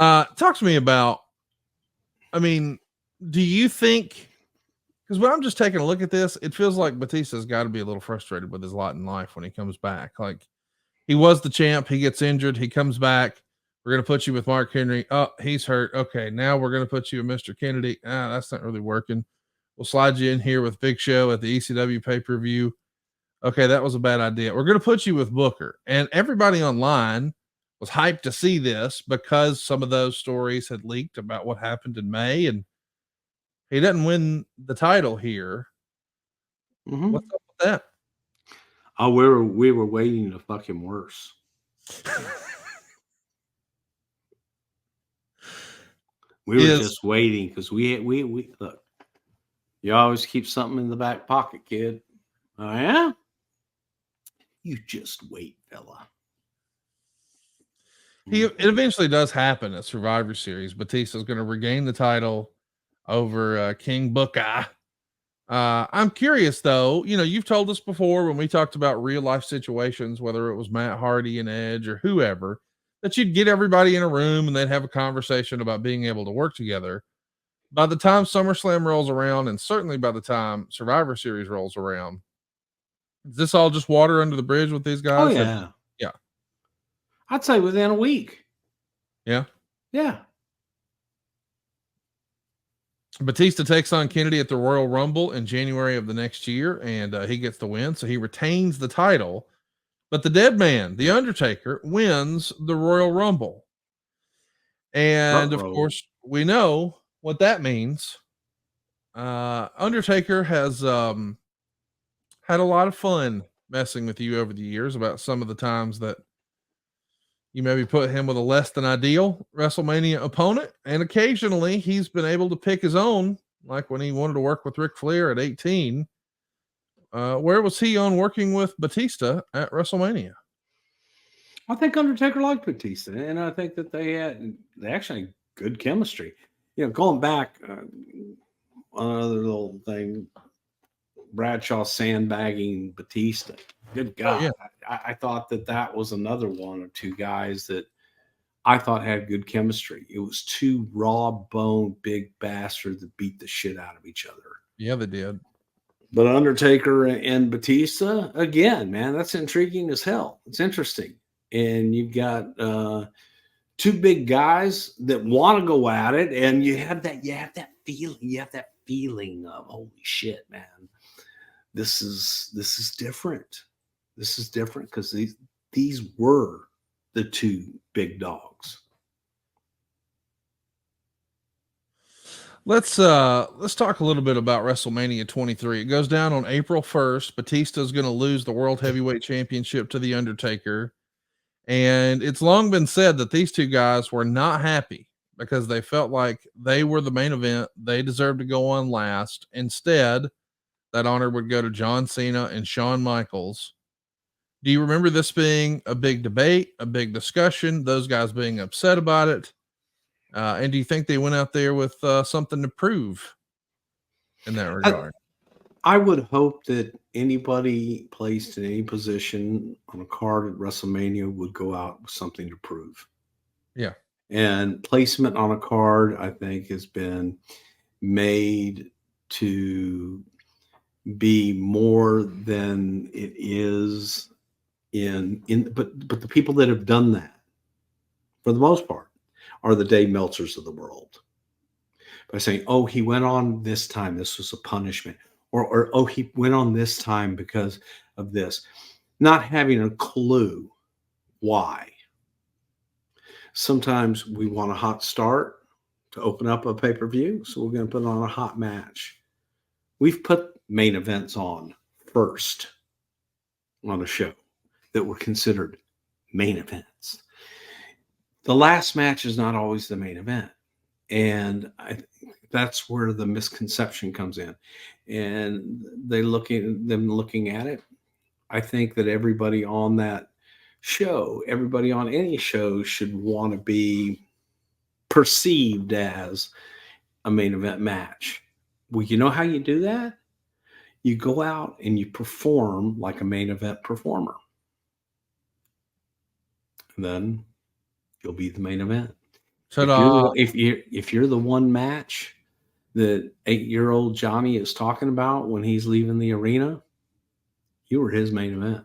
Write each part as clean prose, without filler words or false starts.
Talk to me about, I mean, do you think, because when I'm just taking a look at this, it feels like Batista's got to be a little frustrated with his lot in life when he comes back. Like, he was the champ, he gets injured, he comes back. We're going to put you with Mark Henry. Oh, he's hurt. Okay, now we're going to put you with Mr. Kennedy. That's not really working. We'll slide you in here with Big Show at the ECW pay-per-view. Okay, that was a bad idea. We're going to put you with Booker. And everybody online was hyped to see this because some of those stories had leaked about what happened in May, and he doesn't win the title here. Mm-hmm. What's up with that? Oh, we were waiting to fuck him worse. We were just waiting because we look. You always keep something in the back pocket, kid. Oh yeah. You just wait, fella. It eventually does happen at Survivor Series. Batista's going to regain the title over King Booker. I'm curious though, you've told us before when we talked about real life situations, whether it was Matt Hardy and Edge or whoever, that you'd get everybody in a room and they'd have a conversation about being able to work together. By the time SummerSlam rolls around, and certainly by the time Survivor Series rolls around, is this all just water under the bridge with these guys? Oh yeah. Yeah. I'd say within a week. Yeah. Yeah. Batista takes on Kennedy at the Royal Rumble in January of the next year, and he gets the win, so he retains the title. But the dead man, The Undertaker, wins the Royal Rumble. And of course, we know what that means. Undertaker has had a lot of fun messing with you over the years about some of the times that you maybe put him with a less than ideal WrestleMania opponent. And occasionally he's been able to pick his own, like when he wanted to work with Ric Flair at 18. Where was he on working with Batista at WrestleMania? I think Undertaker liked Batista, and I think that they actually had good chemistry. Going back, another little thing, Bradshaw sandbagging Batista. Good God. Yeah. I thought that was another one or two guys that I thought had good chemistry. It was two raw bone big bastards that beat the shit out of each other. Yeah, they did. But Undertaker and Batista, again, man, that's intriguing as hell. It's interesting. And you've got two big guys that want to go at it, and you have that feeling of, holy shit, man. This is different. This is different because these were the two big dogs. Let's talk a little bit about WrestleMania 23. It goes down on April 1st. Batista is going to lose the World Heavyweight Championship to The Undertaker. And it's long been said that these two guys were not happy because they felt like they were the main event. They deserved to go on last. Instead, that honor would go to John Cena and Shawn Michaels. Do you remember this being a big debate, a big discussion, those guys being upset about it? And do you think they went out there with something to prove in that regard? I would hope that anybody placed in any position on a card at WrestleMania would go out with something to prove. Yeah. And placement on a card, I think, has been made to be more than it is but the people that have done that, for the most part, are the Dave Meltzers of the world. By saying, oh, he went on this time, this was a punishment. Or oh, he went on this time because of this. Not having a clue why. Sometimes we want a hot start to open up a pay-per-view, so we're going to put on a hot match. We've put main events on first on a show that were considered main events. The last match is not always the main event. And that's where the misconception comes in. And looking at it, I think that everybody on that show, everybody on any show should want to be perceived as a main event match. Well, you know how you do that? You go out and you perform like a main event performer. And then you'll be the main event. Ta-da. If you're the one match that 8-year-old Johnny is talking about when he's leaving the arena, you were his main event.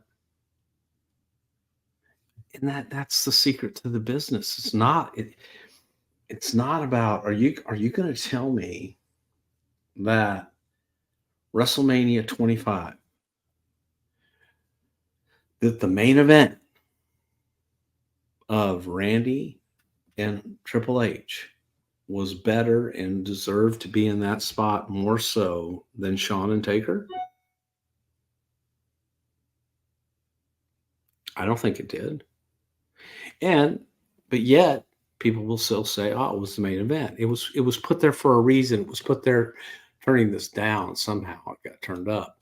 And that's the secret to the business. It's not about, are you going to tell me that WrestleMania 25, that the main event of Randy and Triple H was better and deserved to be in that spot more so than Shawn and Taker? I don't think it did. But yet people will still say, "Oh, it was the main event. It was put there for a reason. It was put there." Turning this down, somehow it got turned up.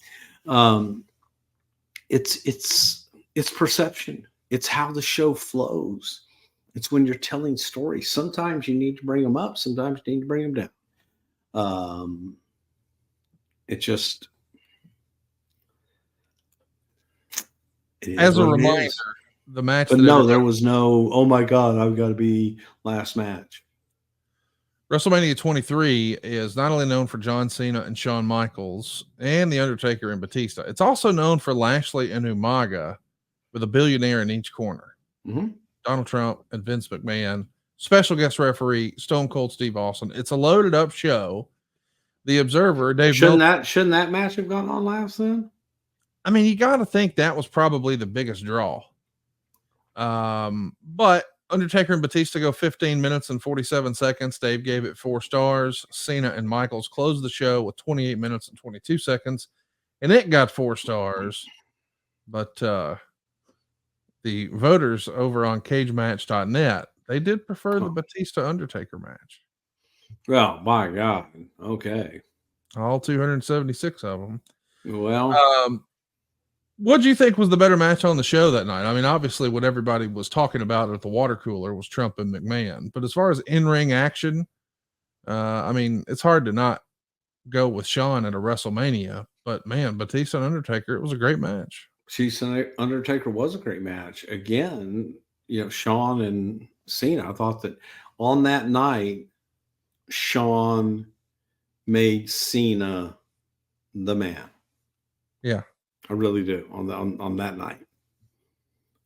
It's perception. It's how the show flows. It's when you're telling stories. Sometimes you need to bring them up. Sometimes you need to bring them down. It just, as a reminder, the match. But no, there was no, oh my God, I've got to be last match. WrestleMania 23 is not only known for John Cena and Shawn Michaels and The Undertaker and Batista, it's also known for Lashley and Umaga with a billionaire in each corner. Mm-hmm. Donald Trump and Vince McMahon, special guest referee, Stone Cold Steve Austin. It's a loaded up show. The Observer, Dave shouldn't that match have gone on last then? I mean, you got to think that was probably the biggest draw. But Undertaker and Batista go 15 minutes and 47 seconds. Dave gave it 4 stars. Cena and Michaels closed the show with 28 minutes and 22 seconds, and it got 4 stars. But the voters over on cagematch.net, they did prefer the Batista Undertaker match. Oh my God. Okay. All 276 of them. Well, what do you think was the better match on the show that night? I mean, obviously what everybody was talking about at the water cooler was Trump and McMahon, but as far as in-ring action, I mean, it's hard to not go with Shawn at a WrestleMania, but man, Batista and Undertaker, it was a great match. Batista and Undertaker was a great match. Again, Shawn and Cena, I thought that on that night, Shawn made Cena the man. Yeah. I really do on that night.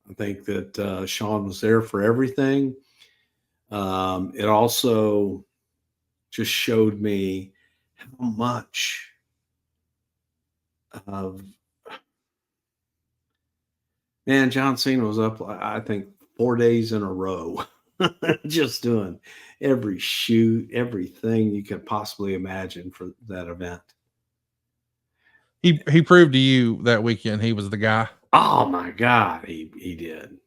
I think that Shawn was there for everything. It also just showed me how much of John Cena was up, I think, 4 days in a row, just doing every shoot, everything you could possibly imagine for that event. He proved to you that weekend he was the guy. Oh my God, he did.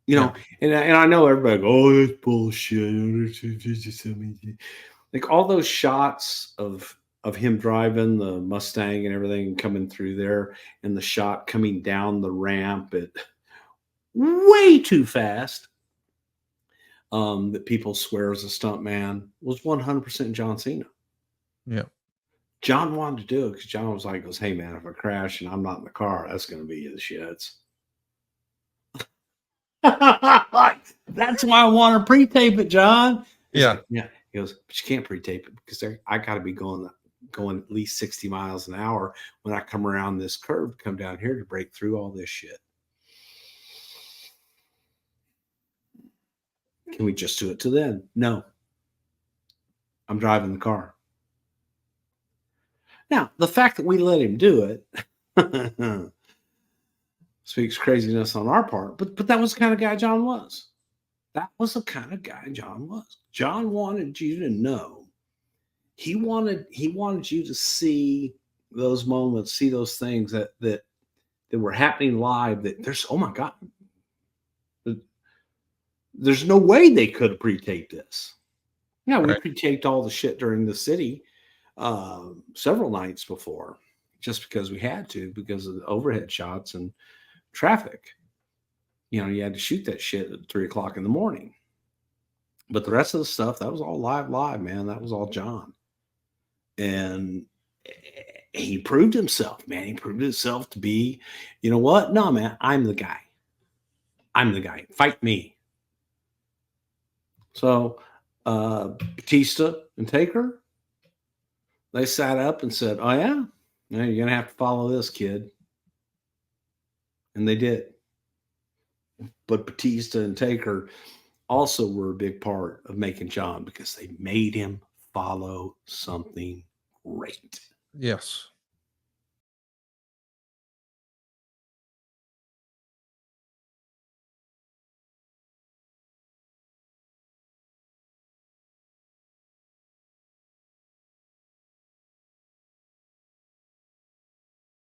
And I know everybody goes, "Oh, that's bullshit." Like all those shots of him driving the Mustang and everything coming through there, and the shot coming down the ramp at way too fast, that people swear is a stunt man, was 100% John Cena. Yeah. John wanted to do it because John was like, "Hey man, if I crash and I'm not in the car, that's going to be the shits." That's why I want to pre-tape it, John. Yeah. Yeah. He goes, "But you can't pre-tape it because I got to be going at least 60 miles an hour when I come around this curve, come down here to break through all this shit. Can we just do it to then?" No. I'm driving the car. Now, the fact that we let him do it speaks craziness on our part, but that was the kind of guy John was. That was the kind of guy John was. John wanted you to know. He wanted you to see those moments, see those things that were happening live. That there's, oh my God, there's no way they could have pre-taped this. Yeah, we pre-taped all the shit during the city several nights before, just because we had to, because of the overhead shots and traffic. You had to shoot that shit at 3:00 in the morning. But the rest of the stuff, that was all live, man. That was all John. And he proved himself, man. He proved himself to be, you know what? No, man, I'm the guy. I'm the guy. Fight me. So Batista and Taker, they sat up and said, "Oh yeah, you're gonna have to follow this, kid," and they did. But Batista and Taker also were a big part of making John because they made him follow something great. Yes.